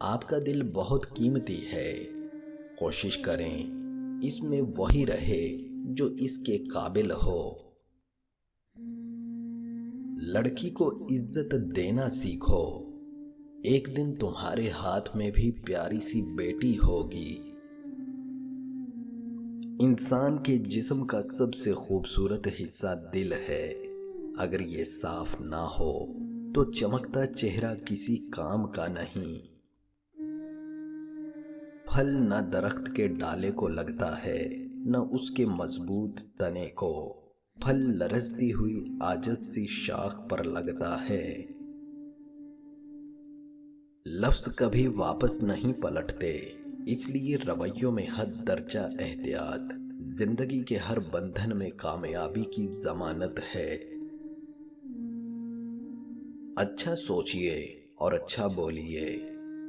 آپ کا دل بہت قیمتی ہے، کوشش کریں اس میں وہی رہے جو اس کے قابل ہو۔ لڑکی کو عزت دینا سیکھو، ایک دن تمہارے ہاتھ میں بھی پیاری سی بیٹی ہوگی۔ انسان کے جسم کا سب سے خوبصورت حصہ دل ہے، اگر یہ صاف نہ ہو تو چمکتا چہرہ کسی کام کا نہیں۔ پھل نہ درخت کے ڈالے کو لگتا ہے نہ اس کے مضبوط تنے کو، پھل لرزتی ہوئی عاجز سی شاخ پر لگتا ہے۔ لفظ کبھی واپس نہیں پلٹتے، اس لیے رویوں میں حد درجہ احتیاط زندگی کے ہر بندھن میں کامیابی کی ضمانت ہے۔ اچھا سوچئے اور اچھا بولیے،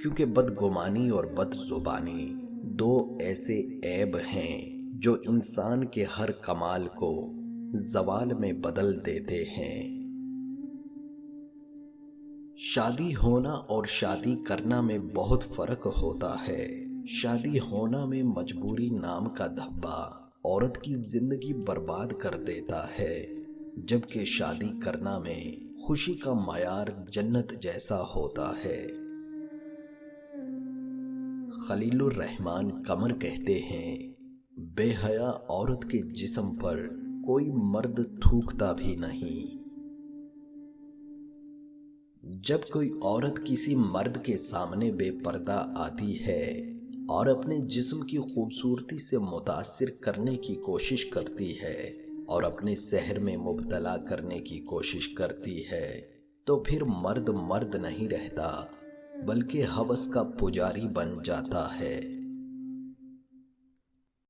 کیونکہ بدگمانی اور بد زبانی دو ایسے عیب ہیں جو انسان کے ہر کمال کو زوال میں بدل دیتے ہیں۔ شادی ہونا اور شادی کرنا میں بہت فرق ہوتا ہے۔ شادی ہونا میں مجبوری نام کا دھبا عورت کی زندگی برباد کر دیتا ہے، جبکہ شادی کرنا میں خوشی کا معیار جنت جیسا ہوتا ہے۔ خلیل الرحمن قمر کہتے ہیں، بے حیا عورت کے جسم پر کوئی مرد تھوکتا بھی نہیں۔ جب کوئی عورت کسی مرد کے سامنے بے پردہ آتی ہے اور اپنے جسم کی خوبصورتی سے متاثر کرنے کی کوشش کرتی ہے اور اپنے سحر میں مبتلا کرنے کی کوشش کرتی ہے، تو پھر مرد مرد نہیں رہتا، بلکہ ہوس کا پجاری بن جاتا ہے۔